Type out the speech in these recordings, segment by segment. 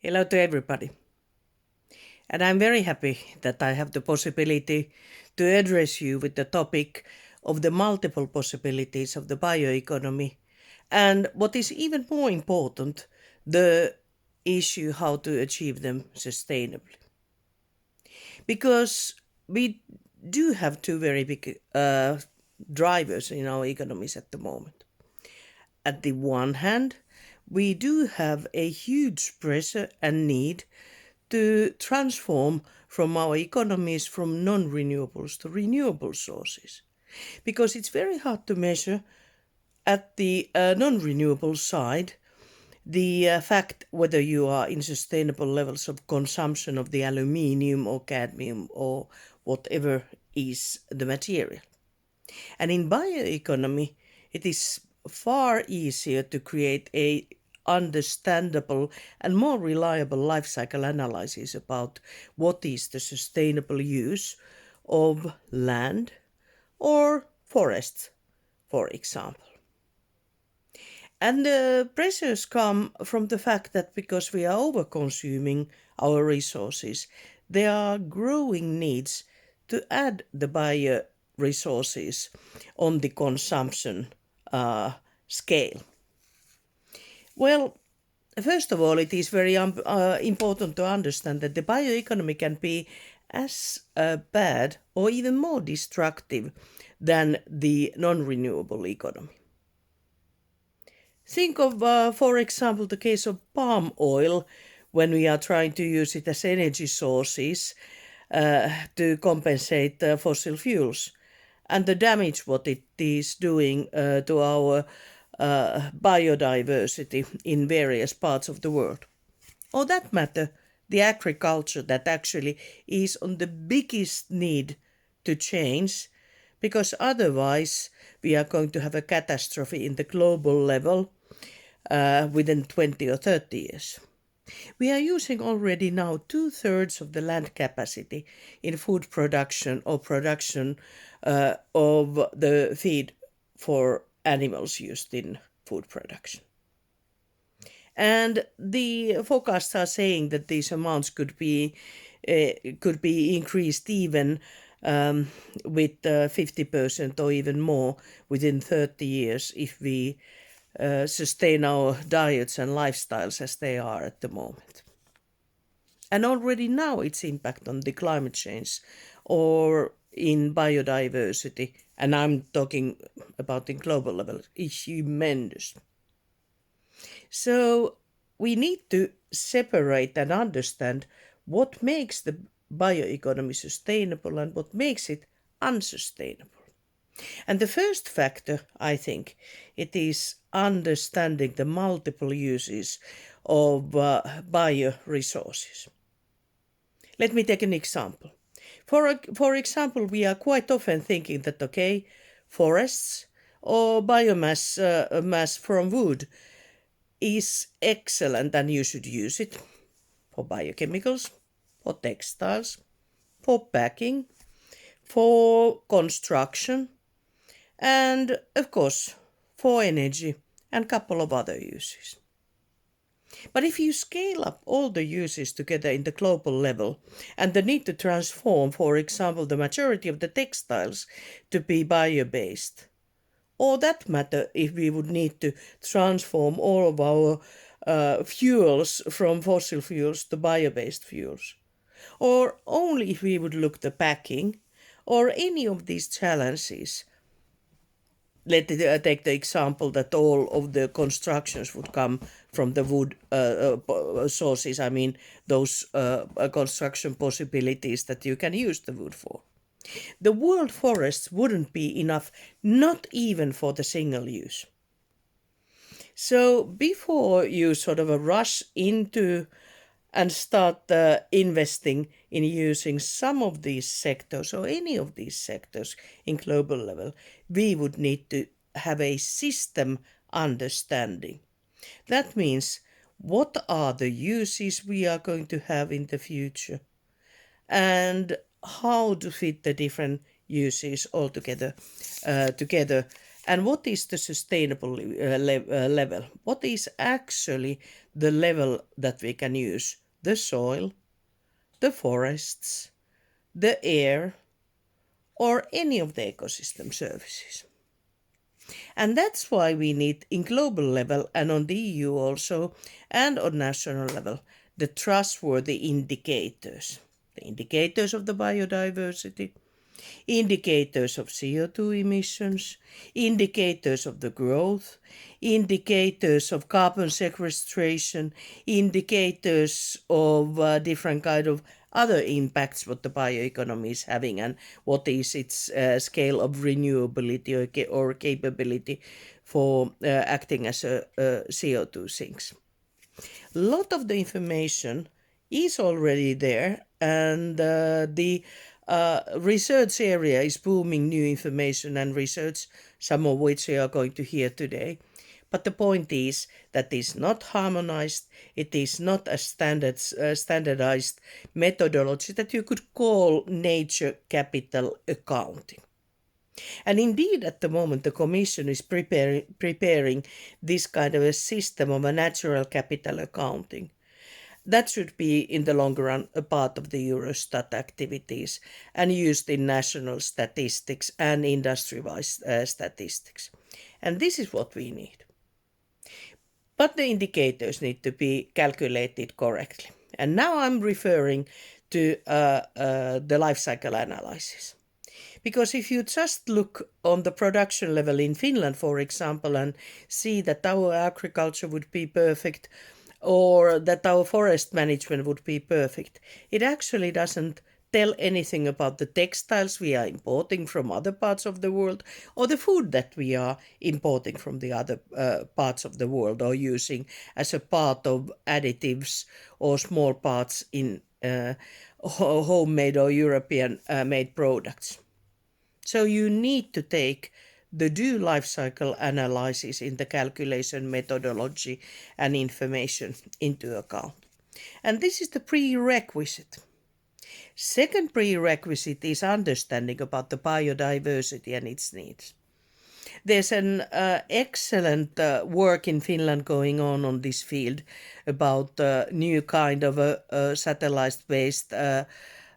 Hello to everybody. And I'm very happy that I have the possibility to address you with the topic of the multiple possibilities of the bioeconomy. And what is even more important, the issue how to achieve them sustainably. Because we do have two very big drivers in our economies at the moment. At the one hand, we do have a huge pressure and need to transform from our economies from non-renewables to renewable sources. Because it's very hard to measure at the non-renewable side the fact whether you are in sustainable levels of consumption of the aluminium or cadmium or whatever is the material. And in bioeconomy, it is far easier to create a understandable and more reliable life cycle analysis about what is the sustainable use of land or forests, for example. And the pressures come from the fact that because we are over-consuming our resources, there are growing needs to add the bioresources on the consumption scale. Well, first of all, it is very important to understand that the bioeconomy can be as bad or even more destructive than the non-renewable economy. Think of, for example, the case of palm oil when we are trying to use it as energy sources to compensate fossil fuels and the damage what it is doing to our biodiversity in various parts of the world. Or that matter, the agriculture that actually is on the biggest need to change because otherwise we are going to have a catastrophe in the global level within 20 or 30 years. We are using already now 2/3 of the land capacity in food production or production of the feed for animals used in food production. And the forecasts are saying that these amounts could be increased even with 50% or even more within 30 years if we sustain our diets and lifestyles as they are at the moment. And already now its impact on the climate change or in biodiversity, and I'm talking about the global level, is humongous. So we need to separate and understand what makes the bioeconomy sustainable and what makes it unsustainable. And the first factor, I think, it is understanding the multiple uses of bioresources. Let me take an example. For example, we are quite often thinking that, okay, forests or biomass mass from wood is excellent and you should use it for biochemicals, for textiles, for packing, for construction, and of course for energy and a couple of other uses. But if you scale up all the uses together in the global level and the need to transform, for example, the majority of the textiles to be bio-based, or that matter if we would need to transform all of our fuels from fossil fuels to bio-based fuels, or only if we would look the packing, or any of these challenges. Let's take the example that all of the constructions would come from the wood sources. I mean, those construction possibilities that you can use the wood for. The world forests wouldn't be enough, not even for the single use. So before you sort of rush into and start investing in using some of these sectors or any of these sectors in global level, we would need to have a system understanding. That means what are the uses we are going to have in the future and how to fit the different uses all together And what is the sustainable level? What is actually the level that we can use? The soil, the forests, the air, or any of the ecosystem services. And that's why we need, in global level and on the EU also, and on national level, the trustworthy indicators. The indicators of the biodiversity, indicators of CO2 emissions, indicators of the growth, indicators of carbon sequestration, indicators of different kind of other impacts what the bioeconomy is having and what is its scale of renewability or capability for acting as a CO2 sinks. A lot of the information is already there, and the research area is booming new information and research, some of which we are going to hear today. But the point is that it is not harmonized, it is not a standardized methodology that you could call nature capital accounting. And indeed, at the moment, the Commission is preparing this kind of a system of a natural capital accounting. That should be, in the long run, a part of the Eurostat activities and used in national statistics and industry-wise statistics. And this is what we need. But the indicators need to be calculated correctly. And now I'm referring to the life cycle analysis. Because if you just look on the production level in Finland, for example, and see that our agriculture would be perfect or that our forest management would be perfect, it actually doesn't tell anything about the textiles we are importing from other parts of the world or the food that we are importing from the other parts of the world or using as a part of additives or small parts in homemade or European made products. So you need to take the due life cycle analysis in the calculation methodology and information into account. And this is the prerequisite. Second prerequisite is understanding about the biodiversity and its needs. There's an excellent work in Finland going on this field about new kind of a satellite-based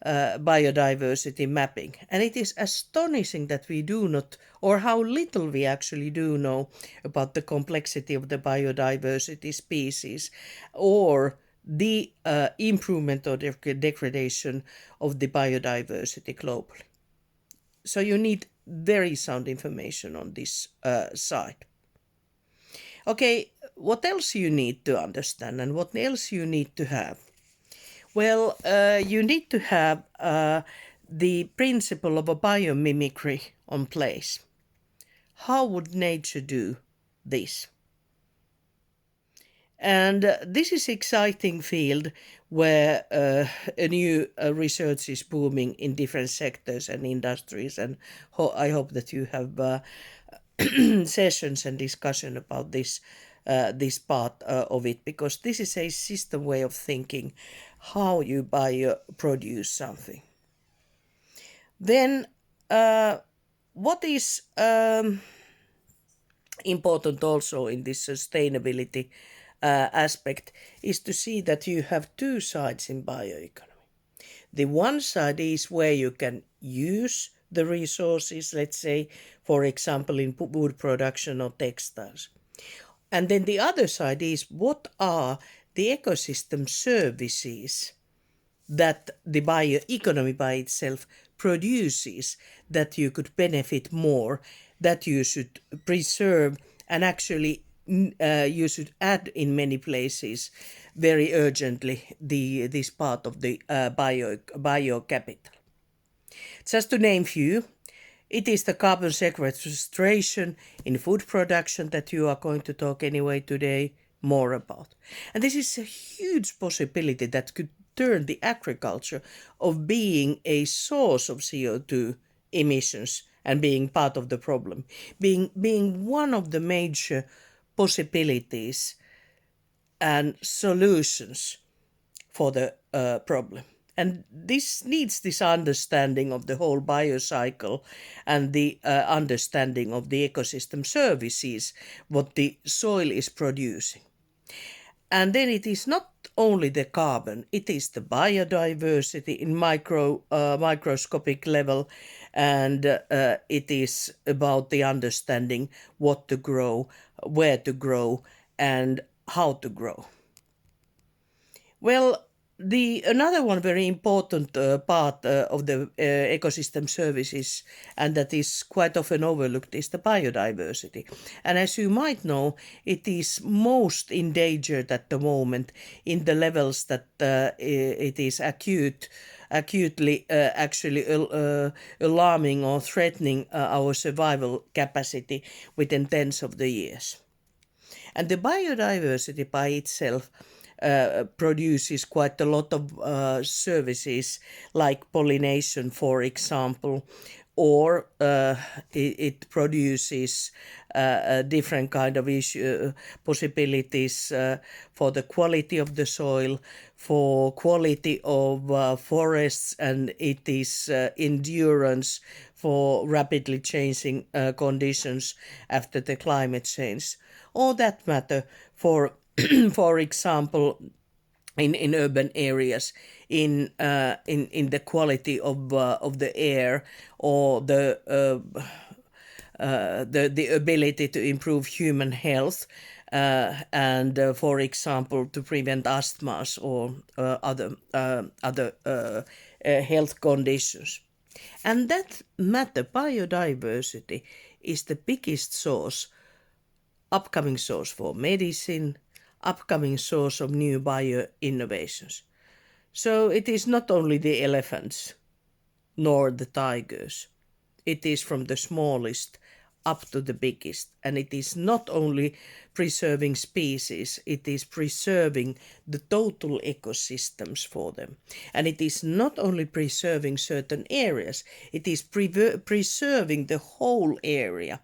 biodiversity mapping. And it is astonishing that we do not, or how little we actually do know about the complexity of the biodiversity species or the improvement or degradation of the biodiversity globally. So you need very sound information on this side. Okay, what else you need to understand and what else you need to have? Well, you need to have the principle of a biomimicry on place. How would nature do this? And this is exciting field where a new research is booming in different sectors and industries, and I hope that you have sessions and discussion about this part of it, because this is a system way of thinking how you produce something. Then what is important also in this sustainability aspect is to see that you have two sides in bioeconomy. The one side is where you can use the resources, let's say, for example, in wood production or textiles. And then the other side is what are the ecosystem services that the bioeconomy by itself produces that you could benefit more, that you should preserve, and actually you should add in many places very urgently this part of the bio capital. Just to name few, it is the carbon sequestration in food production that you are going to talk anyway today more about. And this is a huge possibility that could turn the agriculture of being a source of CO2 emissions and being part of the problem, being one of the major possibilities and solutions for the problem. And this needs this understanding of the whole biocycle and the understanding of the ecosystem services, what the soil is producing. And then it is not only the carbon, it is the biodiversity in microscopic level, and it is about the understanding what to grow, where to grow, and how to grow. Well, the another one very important part of the ecosystem services, and that is quite often overlooked, is the biodiversity. And as you might know, it is most endangered at the moment in the levels that it is acutely actually alarming or threatening our survival capacity within tens of the years. And the biodiversity by itself produces quite a lot of services like pollination, for example, or it produces different kind of possibilities for the quality of the soil, for quality of forests, and it is endurance for rapidly changing conditions after the climate change. Or that matter for for example, in urban areas, in the quality of the air, or the ability to improve human health, and for example, to prevent asthmas or other health conditions. And that matter, biodiversity, is the biggest upcoming source for medicine, upcoming source of new bio innovations. So it is not only the elephants nor the tigers. It is from the smallest up to the biggest. And it is not only preserving species, it is preserving the total ecosystems for them. And it is not only preserving certain areas, it is preserving the whole area.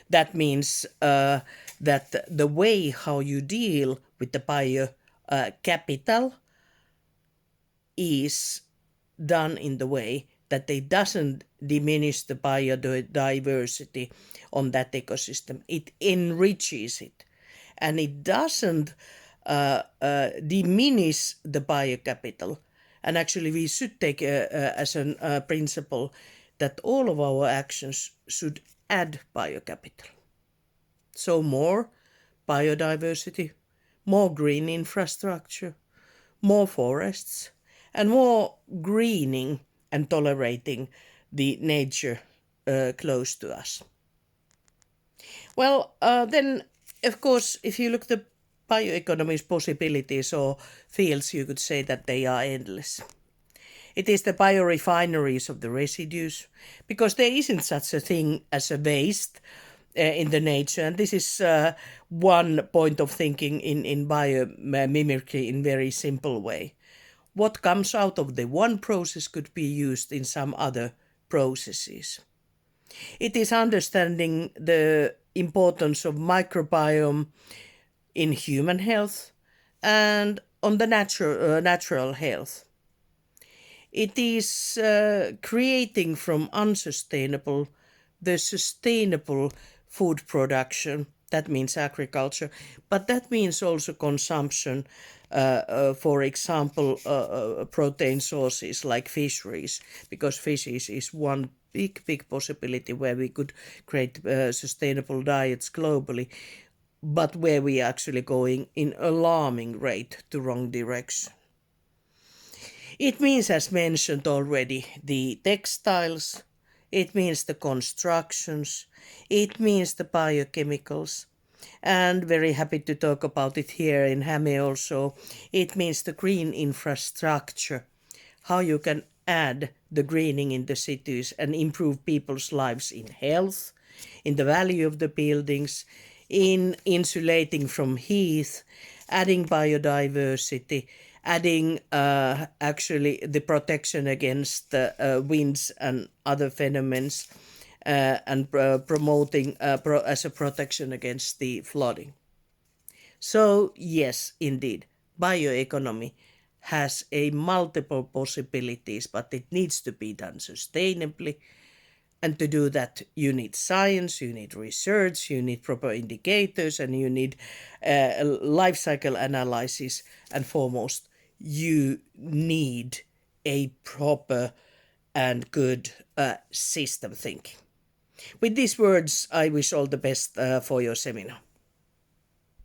That means that the way how you deal with the bio capital is done in the way that it doesn't diminish the biodiversity on that ecosystem. It enriches it, and it doesn't diminish the biocapital. And actually, we should take as a principle that all of our actions should add biocapital. So more biodiversity, more green infrastructure, more forests, and more greening and tolerating the nature close to us. Well, then, of course, if you look at the bioeconomy's possibilities or fields, you could say that they are endless. It is the biorefineries of the residues, because there isn't such a thing as a waste in the nature. And this is one point of thinking in biomimicry in very simple way. What comes out of the one process could be used in some other processes. It is understanding the importance of microbiome in human health and on the natural health. It is creating from unsustainable the sustainable food production. That means agriculture, but that means also consumption, for example, protein sources like fisheries, because fishes is one big possibility where we could create sustainable diets globally, but where we are actually going in alarming rate to wrong direction. It means, as mentioned already, the textiles, it means the constructions, it means the biochemicals, and very happy to talk about it here in Häme also. It means the green infrastructure, how you can add the greening in the cities and improve people's lives in health, in the value of the buildings, in insulating from heat, adding biodiversity, adding actually the protection against winds and other phenomena, and promoting as a protection against the flooding. So yes, indeed, bioeconomy has a multiple possibilities, but it needs to be done sustainably. And to do that, you need science, you need research, you need proper indicators, and you need life cycle analysis. And foremost, you need a proper and good system thinking. With these words, I wish all the best for your seminar.